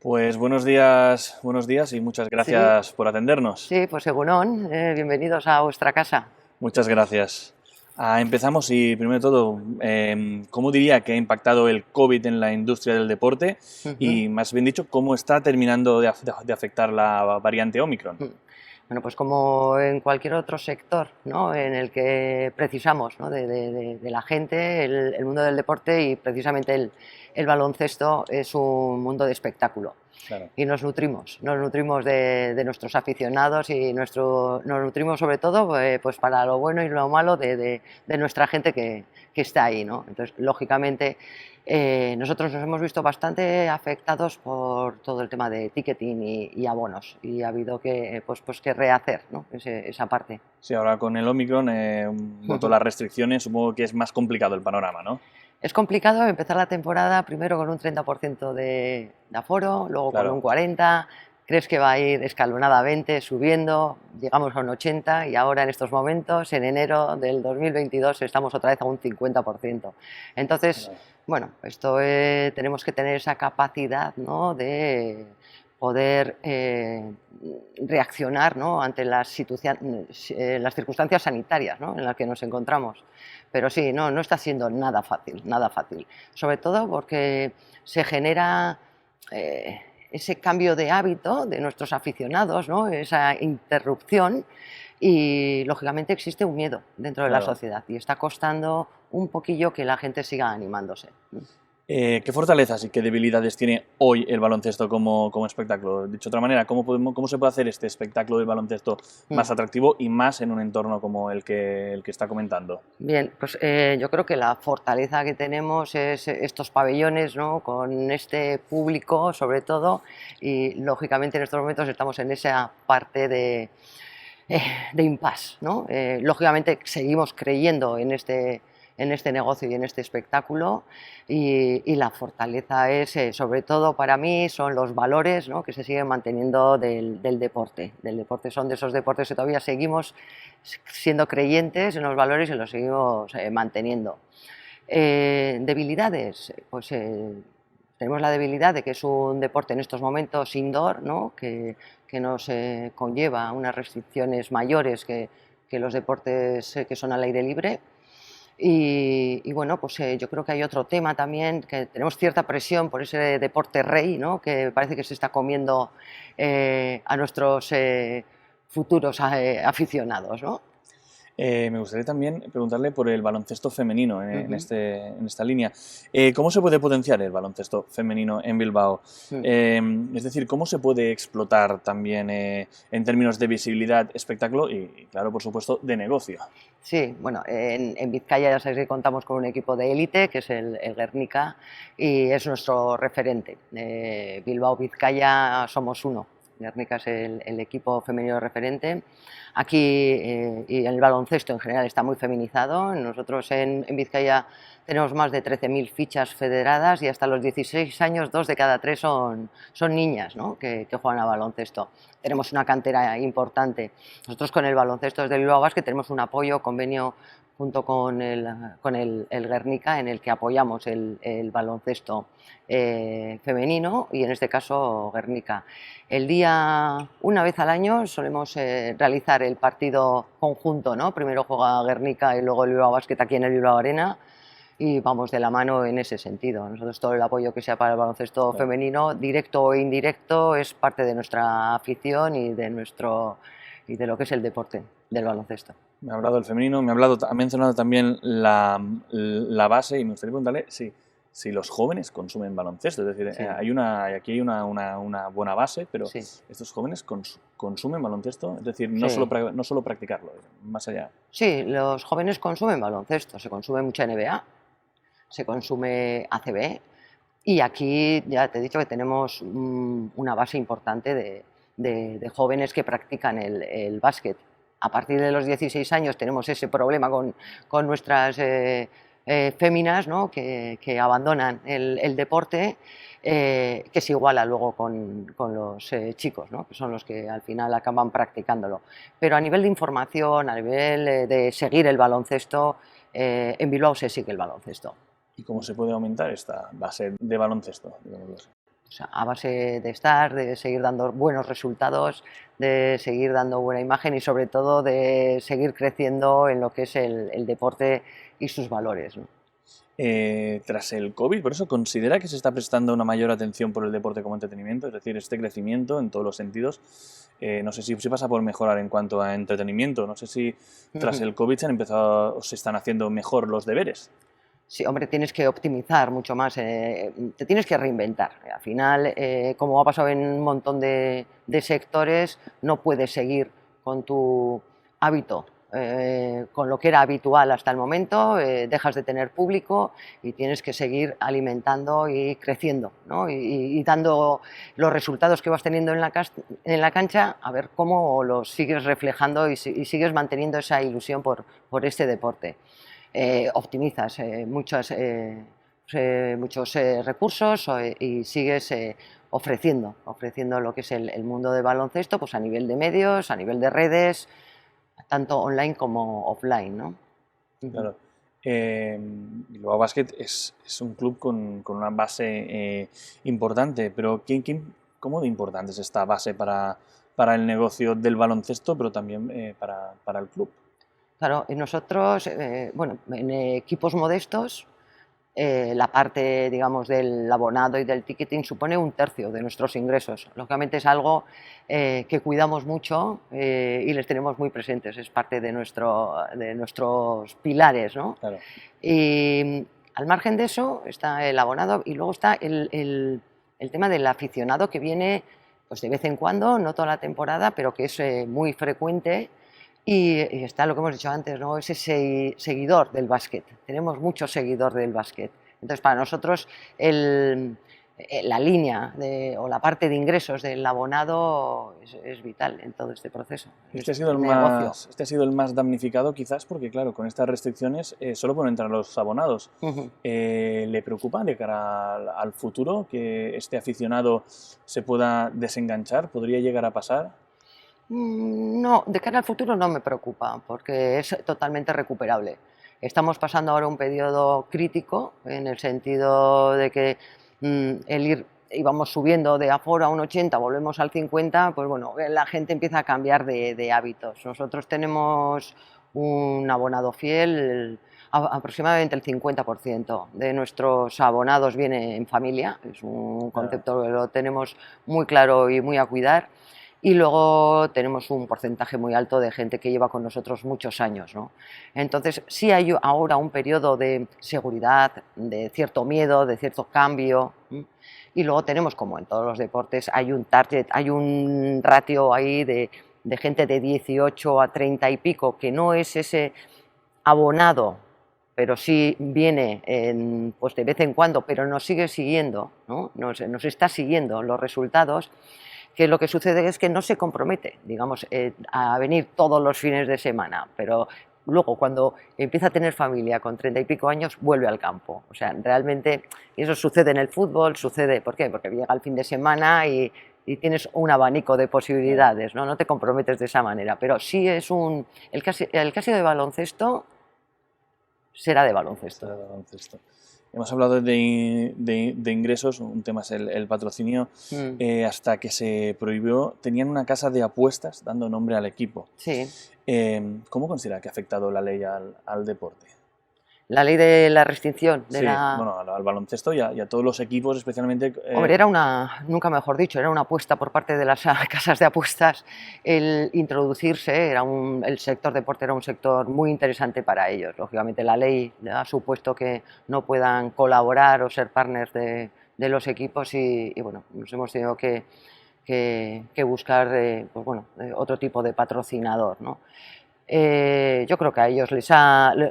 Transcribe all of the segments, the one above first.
Pues buenos días y muchas Sí, gracias por atendernos. sí, pues Egunon, bienvenidos a vuestra casa. Muchas gracias. Empezamos y primero de todo, ¿cómo diría que ha impactado el COVID en la industria del deporte? Ujú. Y más bien dicho, ¿cómo está terminando de afectar la variante Omicron? Mm. Bueno, pues como en cualquier otro sector, ¿no?, en el que precisamos, ¿no?, de la gente, el mundo del deporte, y precisamente el baloncesto es un mundo de espectáculo. Claro. Y nos nutrimos de nuestros aficionados y nos nutrimos sobre todo pues para lo bueno y lo malo de nuestra gente que está ahí, ¿no? Entonces, lógicamente, nosotros nos hemos visto bastante afectados por todo el tema de ticketing y abonos, y ha habido que, pues que rehacer, ¿no?, esa parte. Sí, ahora con el Omicron, vuelto las restricciones, supongo que es más complicado el panorama, ¿no? Es complicado empezar la temporada primero con un 30% de aforo, luego con un Claro. 40%, crees que va a ir escalonadamente subiendo, llegamos a un 80% y ahora en estos momentos, en enero del 2022, estamos otra vez a un 50%. Entonces, Claro. bueno, tenemos que tener esa capacidad, ¿no?, de poder reaccionar, ¿no?, ante las circunstancias sanitarias, ¿no?, en las que nos encontramos. Pero sí, no está siendo nada fácil, nada fácil. Sobre todo porque se genera ese cambio de hábito de nuestros aficionados, ¿no?, esa interrupción, y lógicamente existe un miedo dentro de la Claro. sociedad y está costando un poquillo que la gente siga animándose. ¿Qué fortalezas y qué debilidades tiene hoy el baloncesto como espectáculo? Dicho de otra manera, ¿cómo se puede hacer este espectáculo del baloncesto Mm. más atractivo y más en un entorno como el que está comentando? Bien, pues yo creo que la fortaleza que tenemos es estos pabellones, ¿no?, con este público sobre todo, y lógicamente en estos momentos estamos en esa parte eh, de impasse, ¿no? Lógicamente seguimos creyendo en este negocio y en este espectáculo, y la fortaleza es, sobre todo para mí, son los valores, ¿no?, que se siguen manteniendo del deporte. Del deporte, son de esos deportes que todavía seguimos siendo creyentes en los valores y los seguimos manteniendo. Debilidades, pues tenemos la debilidad de que es un deporte en estos momentos indoor, ¿no?, que nos conlleva unas restricciones mayores que los deportes que son al aire libre. Y bueno, pues yo creo que hay otro tema también, que tenemos cierta presión por ese deporte rey, ¿no?, que parece que se está comiendo a nuestros futuros aficionados, ¿no? Me gustaría también preguntarle por el baloncesto femenino Ujú. en esta línea. ¿Cómo se puede potenciar el baloncesto femenino en Bilbao? Mm. Es decir, ¿cómo se puede explotar también en términos de visibilidad, espectáculo y, claro, por supuesto, de negocio? Sí, bueno, en Vizcaya ya sabéis que contamos con un equipo de élite, que es el Guernica, y es nuestro referente. Bilbao-Vizcaya somos uno. Guernica es el equipo femenino referente. Aquí, y el baloncesto en general está muy feminizado. Nosotros en Vizcaya tenemos más de 13.000 fichas federadas, y hasta los 16 años, 2 de cada 3 son niñas, ¿no?, que juegan a baloncesto. Tenemos una cantera importante. Nosotros con el baloncesto desde Bilbao Basket tenemos un apoyo, convenio junto con el Guernica, en el que apoyamos el baloncesto femenino, y en este caso Guernica. Una vez al año solemos realizar el partido conjunto, ¿no? Primero juega Guernica y luego el Bilbao Basket aquí en el Bilbao Arena, y vamos de la mano en ese sentido. Nosotros todo el apoyo que sea para el baloncesto Claro. femenino, directo o indirecto, es parte de nuestra afición y de lo que es el deporte del baloncesto. Me ha hablado del femenino, ha mencionado también la base y me gustaría preguntarle si los jóvenes consumen baloncesto. Es decir, Sí, aquí hay una buena base, pero sí, ¿estos jóvenes consumen baloncesto? Es decir, sí. no solo practicarlo, más allá. Sí, los jóvenes consumen baloncesto, se consume mucha NBA, se consume ACB, y aquí ya te he dicho que tenemos una base importante de jóvenes que practican el básquet. A partir de los 16 años tenemos ese problema con nuestras féminas, ¿no?, que abandonan el deporte, que se iguala luego con los chicos, ¿no?, que son los que al final acaban practicándolo. Pero a nivel de información, a nivel de seguir el baloncesto, en Bilbao se sigue el baloncesto. ¿Y cómo se puede aumentar esta base de baloncesto, digámoslo así? O sea, a base de estar, de seguir dando buenos resultados, de seguir dando buena imagen y sobre todo de seguir creciendo en lo que es el deporte y sus valores, ¿no? Tras el COVID, por eso considera que se está prestando una mayor atención por el deporte como entretenimiento, es decir, este crecimiento en todos los sentidos. No sé si pasa por mejorar en cuanto a entretenimiento, no sé si tras el COVID se han empezado o se están haciendo mejor los deberes. Sí, hombre, tienes que optimizar mucho más, te tienes que reinventar. Al final, como ha pasado en un montón de sectores, no puedes seguir con tu hábito, con lo que era habitual hasta el momento, dejas de tener público y tienes que seguir alimentando y creciendo, ¿no? Y dando los resultados que vas teniendo en la cancha, a ver cómo los sigues reflejando y sigues manteniendo esa ilusión por este deporte. Optimizas muchos recursos y sigues ofreciendo lo que es el mundo del baloncesto, pues a nivel de medios, a nivel de redes, tanto online como offline, ¿no? Claro. Bilbao Basket es un club con una base importante, pero ¿cómo de importante es esta base para el negocio del baloncesto, pero también para el club? Claro, y nosotros, bueno, en equipos modestos, la parte, digamos, del abonado y del ticketing supone un tercio de nuestros ingresos. Lógicamente es algo que cuidamos mucho y les tenemos muy presentes, es parte de nuestros pilares, ¿no? Claro. Y al margen de eso está el abonado y luego está el tema del aficionado que viene pues de vez en cuando, no toda la temporada, pero que es muy frecuente y está lo que hemos dicho antes, ¿no? Ese seguidor del básquet. Tenemos mucho seguidor del básquet. Entonces, para nosotros, la línea o la parte de ingresos del abonado es vital en todo este proceso. Este ha sido Negocio. este ha sido el más damnificado quizás porque, claro, con estas restricciones solo pueden entrar los abonados. Ujú. ¿Le preocupa de cara al futuro que este aficionado se pueda desenganchar? ¿Podría llegar a pasar? No, de cara al futuro no me preocupa, porque es totalmente recuperable. Estamos pasando ahora un periodo crítico en el sentido de que íbamos subiendo de aforo a un 80, volvemos al 50, pues bueno, la gente empieza a cambiar de hábitos. Nosotros tenemos un abonado fiel, aproximadamente el 50% de nuestros abonados viene en familia, es un concepto que lo tenemos muy claro y muy a cuidar. Y luego tenemos un porcentaje muy alto de gente que lleva con nosotros muchos años, ¿no? Entonces, sí hay ahora un periodo de seguridad, de cierto miedo, de cierto cambio. Y luego tenemos, como en todos los deportes, hay un target, hay un ratio ahí de gente de 18 a 30 y pico, que no es ese abonado, pero sí viene pues de vez en cuando, pero nos sigue siguiendo, ¿no? Nos está siguiendo los resultados, que lo que sucede es que no se compromete, digamos, a venir todos los fines de semana, pero luego cuando empieza a tener familia con 30 y pico años vuelve al campo. O sea, realmente eso sucede en el fútbol, sucede, ¿por qué? Porque llega el fin de semana y tienes un abanico de posibilidades, ¿no? No te comprometes de esa manera, pero sí es el que ha sido de baloncesto será de baloncesto. Hemos hablado de ingresos, un tema es el patrocinio. Hasta que se prohibió, tenían una casa de apuestas dando nombre al equipo. Sí. ¿Cómo considera que ha afectado la ley al deporte? La ley de la restricción de Sí, bueno, al baloncesto y a todos los equipos, especialmente. Hombre, nunca mejor dicho, era una apuesta por parte de las casas de apuestas el introducirse, el sector deporte era un sector muy interesante para ellos. Lógicamente la ley ha supuesto que no puedan colaborar o ser partners de los equipos y bueno, nos hemos tenido que buscar pues bueno, otro tipo de patrocinador, ¿no? Yo creo que a ellos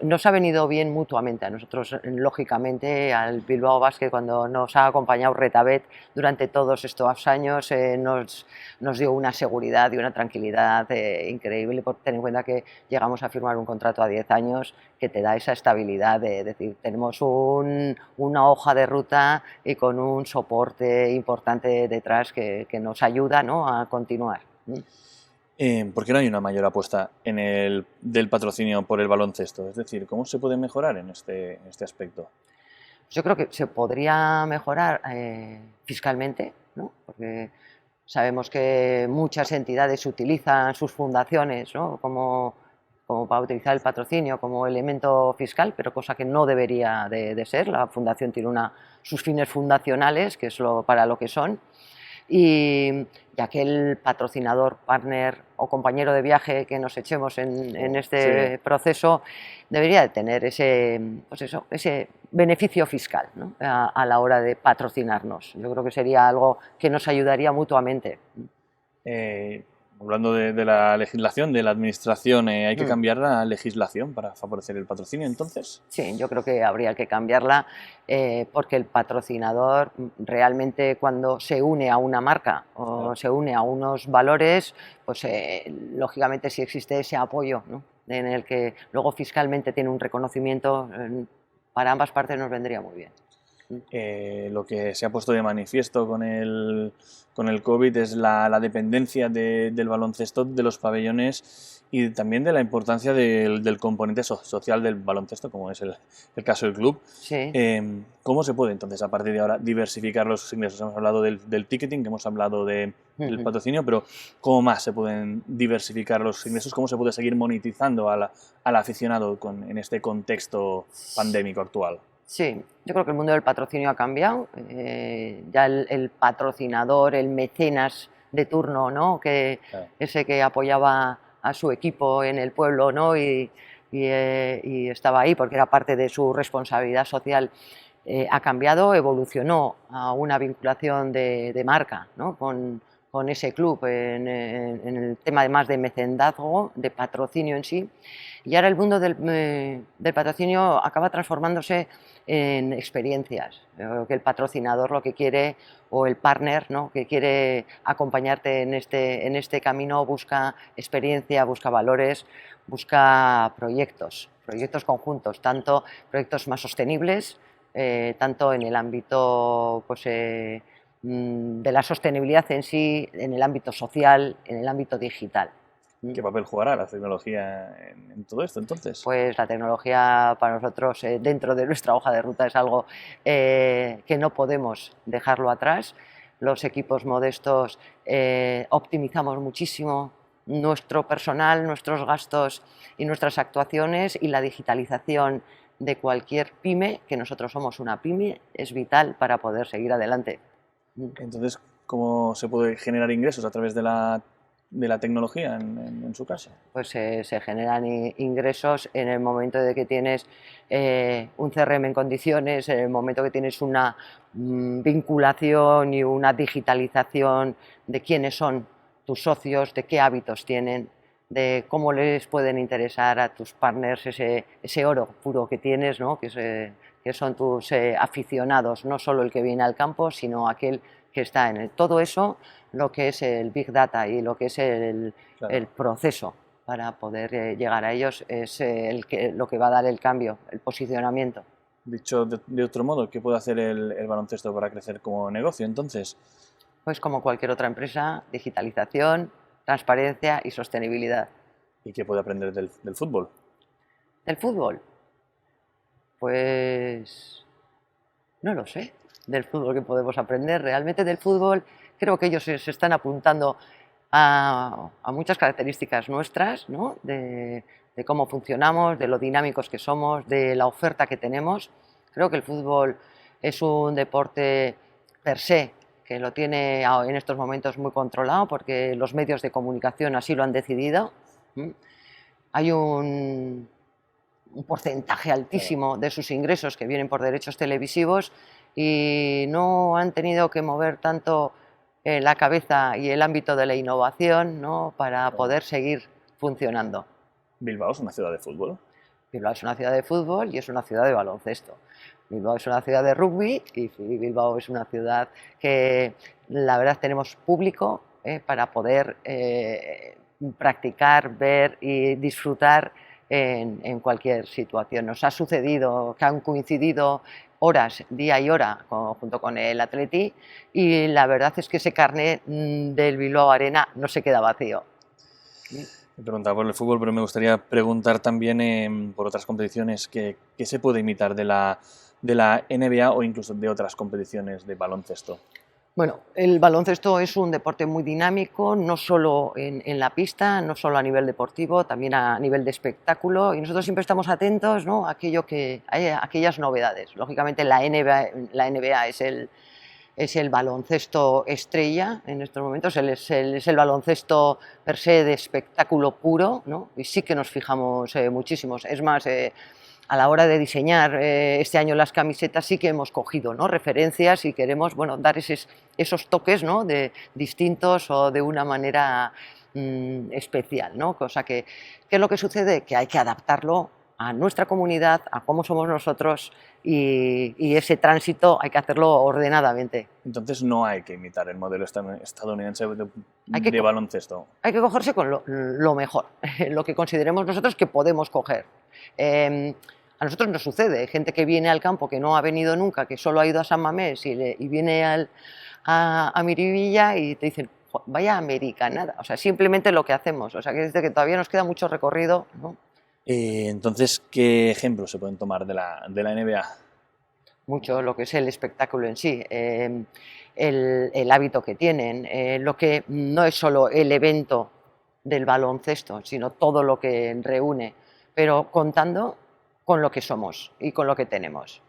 nos ha venido bien mutuamente, a nosotros lógicamente, al Bilbao Basket cuando nos ha acompañado Retabet durante todos estos años nos dio una seguridad y una tranquilidad increíble, por tener en cuenta que llegamos a firmar un contrato a 10 años que te da esa estabilidad de decir, tenemos una hoja de ruta y con un soporte importante detrás que nos ayuda, ¿no?, a continuar. ¿Por qué no hay una mayor apuesta del patrocinio por el baloncesto? Es decir, ¿cómo se puede mejorar en este aspecto? Yo creo que se podría mejorar fiscalmente, ¿no? Porque sabemos que muchas entidades utilizan sus fundaciones, ¿no? como para utilizar el patrocinio como elemento fiscal, pero cosa que no debería de ser. La fundación tiene sus fines fundacionales, que es para lo que son, y aquel patrocinador, partner o compañero de viaje que nos echemos en este proceso debería de tener ese beneficio fiscal, ¿no? a la hora de patrocinarnos. Yo creo que sería algo que nos ayudaría mutuamente. Hablando de la legislación, de la administración, ¿hay que cambiar la legislación para favorecer el patrocinio entonces? Sí, yo creo que habría que cambiarla porque el patrocinador realmente cuando se une a una marca o se une a unos valores, pues lógicamente si existe ese apoyo, ¿no? En el que luego fiscalmente tiene un reconocimiento, para ambas partes nos vendría muy bien. Lo que se ha puesto de manifiesto con el COVID es la dependencia del baloncesto de los pabellones y también de la importancia del componente social del baloncesto, como es el caso del club. Sí. ¿Cómo se puede entonces a partir de ahora diversificar los ingresos? Hemos hablado del ticketing, que hemos hablado del patrocinio, pero ¿cómo más se pueden diversificar los ingresos? ¿Cómo se puede seguir monetizando al aficionado en este contexto pandémico actual? Sí, yo creo que el mundo del patrocinio ha cambiado. Ya el patrocinador, el mecenas de turno, ¿no? Ese que apoyaba a su equipo en el pueblo, ¿no? y estaba ahí porque era parte de su responsabilidad social, ha cambiado, evolucionó a una vinculación de marca, ¿no? con ese club en el tema además de mecenazgo, de patrocinio en sí. Y ahora el mundo del patrocinio acaba transformándose en experiencias. Que el patrocinador lo que quiere, o el partner, ¿no? que quiere acompañarte en este camino, busca experiencia, busca valores, busca proyectos conjuntos, tanto proyectos más sostenibles, tanto en el ámbito de la sostenibilidad en sí, en el ámbito social, en el ámbito digital. ¿Qué papel jugará la tecnología en todo esto entonces? Pues la tecnología para nosotros dentro de nuestra hoja de ruta es algo que no podemos dejarlo atrás. Los equipos modestos optimizamos muchísimo nuestro personal, nuestros gastos y nuestras actuaciones, y la digitalización de cualquier pyme, que nosotros somos una pyme, es vital para poder seguir adelante. Entonces, ¿cómo se puede generar ingresos a través de la tecnología en su caso? Pues se generan ingresos en el momento de que tienes un CRM en condiciones, en el momento que tienes una vinculación y una digitalización de quiénes son tus socios, de qué hábitos tienen, de cómo les pueden interesar a tus partners ese oro puro que tienes, ¿no? que son tus aficionados, no solo el que viene al campo, sino aquel que está en todo eso. Lo que es el Big Data y lo que es el proceso para poder llegar a ellos es lo que va a dar el cambio, el posicionamiento. Dicho de otro modo, ¿qué puede hacer el baloncesto para crecer como negocio entonces? Pues como cualquier otra empresa, digitalización, transparencia y sostenibilidad. ¿Y qué puede aprender del fútbol? ¿Del fútbol? Pues no lo sé. Del fútbol que podemos aprender. Realmente del fútbol creo que ellos se están apuntando a muchas características nuestras, ¿no? de cómo funcionamos, de lo dinámicos que somos, de la oferta que tenemos. Creo que el fútbol es un deporte per se que lo tiene en estos momentos muy controlado porque los medios de comunicación así lo han decidido. Hay un porcentaje altísimo de sus ingresos que vienen por derechos televisivos y no han tenido que mover tanto la cabeza y el ámbito de la innovación, ¿no? para poder seguir funcionando. ¿Bilbao es una ciudad de fútbol? Bilbao es una ciudad de fútbol y es una ciudad de baloncesto. Bilbao es una ciudad de rugby y Bilbao es una ciudad que la verdad tenemos público para poder practicar, ver y disfrutar en cualquier situación. Nos ha sucedido que han coincidido horas, día y hora, junto con el Atleti, y la verdad es que ese carnet del Bilbao Arena no se queda vacío. Me preguntaba por el fútbol, pero me gustaría preguntar también por otras competiciones qué se puede imitar de la de la NBA o incluso de otras competiciones de baloncesto? Bueno, el baloncesto es un deporte muy dinámico, no solo en la pista, no solo a nivel deportivo, también a nivel de espectáculo, y nosotros siempre estamos atentos, ¿no?, a aquellas novedades. Lógicamente la NBA es el baloncesto estrella en estos momentos, es el baloncesto per se de espectáculo puro, ¿no? Y sí que nos fijamos muchísimos. Es más, a la hora de diseñar este año las camisetas sí que hemos cogido, ¿no?, referencias y queremos, bueno, dar esos toques, ¿no?, de distintos o de una manera especial, ¿no? Cosa que, ¿qué es lo que sucede? Que hay que adaptarlo a nuestra comunidad, a cómo somos nosotros, y ese tránsito hay que hacerlo ordenadamente. Entonces no hay que imitar el modelo estadounidense Hay que, de baloncesto. hay que cogerse con lo mejor, lo que consideremos nosotros que podemos coger. A nosotros nos sucede, gente que viene al campo que no ha venido nunca, que solo ha ido a San Mamés y viene a Miribilla y te dicen, vaya americanada, o sea, simplemente lo que hacemos, o sea, que desde que todavía nos queda mucho recorrido, ¿no? Entonces, ¿qué ejemplos se pueden tomar de la NBA? Mucho lo que es el espectáculo en sí, el hábito que tienen, lo que no es solo el evento del baloncesto, sino todo lo que reúne, pero contando con lo que somos y con lo que tenemos.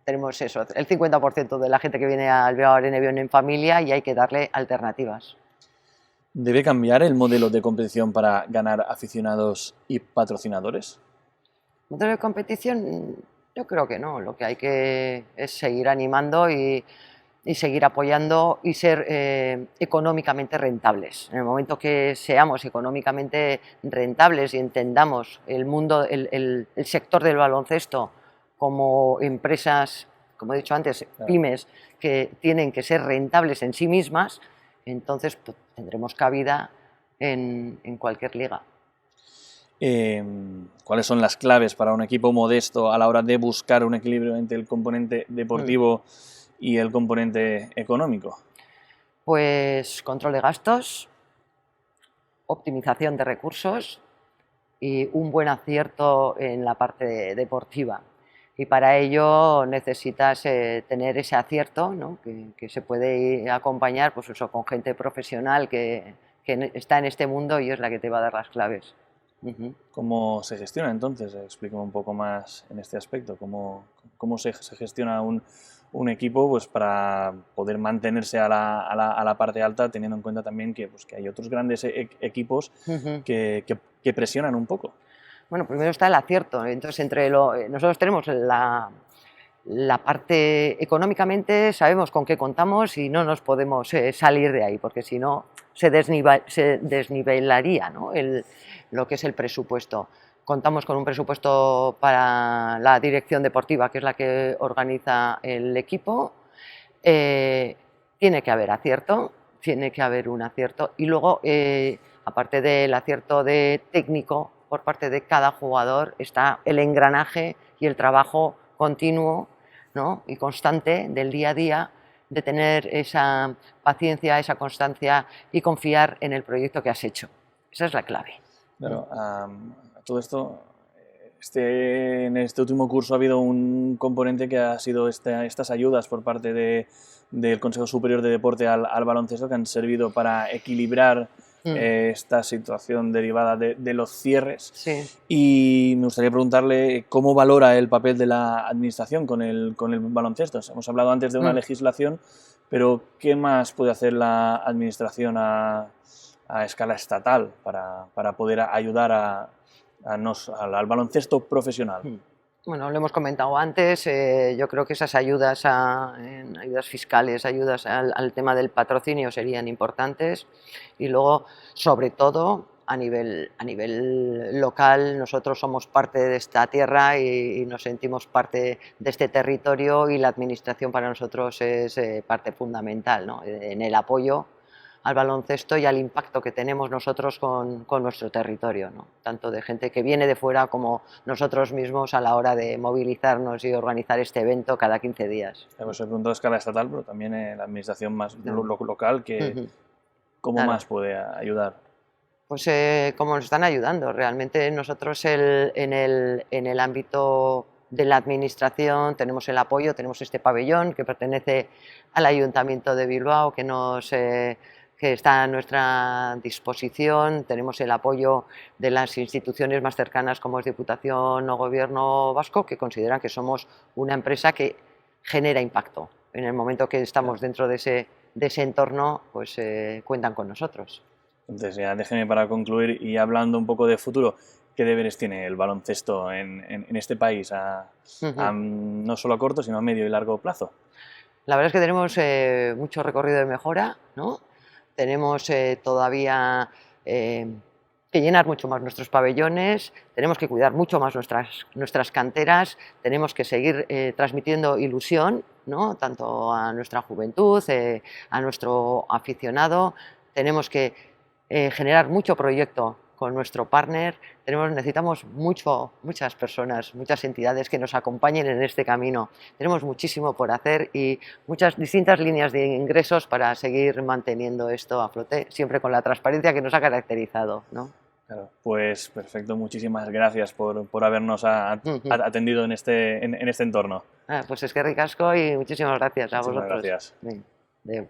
Tenemos eso, el 50% de la gente que viene al Bilbao Arena viene en familia y hay que darle alternativas. ¿Debe cambiar el modelo de competición para ganar aficionados y patrocinadores? ¿Modelo de competición? Yo creo que no, lo que hay que es seguir animando y seguir apoyando y ser económicamente rentables. En el momento que seamos económicamente rentables y entendamos el mundo, el sector del baloncesto como empresas, como he dicho antes, Claro. pymes, que tienen que ser rentables en sí mismas, entonces pues, tendremos cabida en cualquier liga. ¿Cuáles son las claves para un equipo modesto a la hora de buscar un equilibrio entre el componente deportivo y el componente económico? Pues control de gastos, optimización de recursos y un buen acierto en la parte deportiva. Y para ello necesitas tener ese acierto, ¿no?, que se puede acompañar pues eso, con gente profesional que está en este mundo y es la que te va a dar las claves. ¿Cómo se gestiona entonces? Explícame un poco más en este aspecto. ¿Cómo se gestiona un equipo pues, para poder mantenerse a la parte alta, teniendo en cuenta también que, pues, que hay otros grandes equipos que presionan un poco? Bueno, primero está el acierto. Entonces, nosotros tenemos la parte económicamente, sabemos con qué contamos y no nos podemos salir de ahí, porque si no se desnivelaría, ¿no?, lo que es el presupuesto. Contamos con un presupuesto para la dirección deportiva, que es la que organiza el equipo. Tiene que haber acierto, tiene que haber un acierto y luego, aparte del acierto de técnico por parte de cada jugador, está el engranaje y el trabajo continuo, ¿no?, y constante del día a día, de tener esa paciencia, esa constancia y confiar en el proyecto que has hecho. Esa es la clave. Claro, todo esto, en este último curso ha habido un componente que ha sido estas ayudas por parte del Consejo Superior de Deporte al baloncesto, que han servido para equilibrar esta situación derivada de los cierres. Sí. Y me gustaría preguntarle cómo valora el papel de la administración con el baloncesto. Hemos hablado antes de una legislación, pero ¿qué más puede hacer la administración a escala estatal para poder ayudar al baloncesto profesional? Bueno, lo hemos comentado antes, yo creo que esas ayudas, ayudas fiscales, ayudas al tema del patrocinio serían importantes, y luego, sobre todo, a nivel local, nosotros somos parte de esta tierra y nos sentimos parte de este territorio, y la administración para nosotros es parte fundamental, ¿no?, en el apoyo al baloncesto y al impacto que tenemos nosotros con nuestro territorio, ¿no?, tanto de gente que viene de fuera como nosotros mismos a la hora de movilizarnos y organizar este evento cada 15 días. Hemos preguntado a escala estatal, pero también la administración más local, ¿cómo Claro. más puede ayudar? Pues como nos están ayudando, realmente nosotros en el ámbito de la administración tenemos el apoyo, tenemos este pabellón que pertenece al Ayuntamiento de Bilbao que está a nuestra disposición, tenemos el apoyo de las instituciones más cercanas como es Diputación o Gobierno Vasco, que consideran que somos una empresa que genera impacto. En el momento que estamos dentro de ese entorno, pues cuentan con nosotros. Entonces, ya déjeme para concluir y hablando un poco de futuro, ¿qué deberes tiene el baloncesto en este país, no solo a corto, sino a medio y largo plazo? La verdad es que tenemos mucho recorrido de mejora, ¿no? Tenemos todavía que llenar mucho más nuestros pabellones, tenemos que cuidar mucho más nuestras canteras, tenemos que seguir transmitiendo ilusión, ¿no? Tanto a nuestra juventud, a nuestro aficionado, tenemos que generar mucho proyecto con nuestro partner, necesitamos muchas personas, muchas entidades que nos acompañen en este camino. Tenemos muchísimo por hacer y muchas distintas líneas de ingresos para seguir manteniendo esto a flote, siempre con la transparencia que nos ha caracterizado, ¿no? Claro, pues perfecto, muchísimas gracias por habernos atendido en este entorno. Pues es que ricasco y muchísimas gracias a vosotros. Gracias. Bien,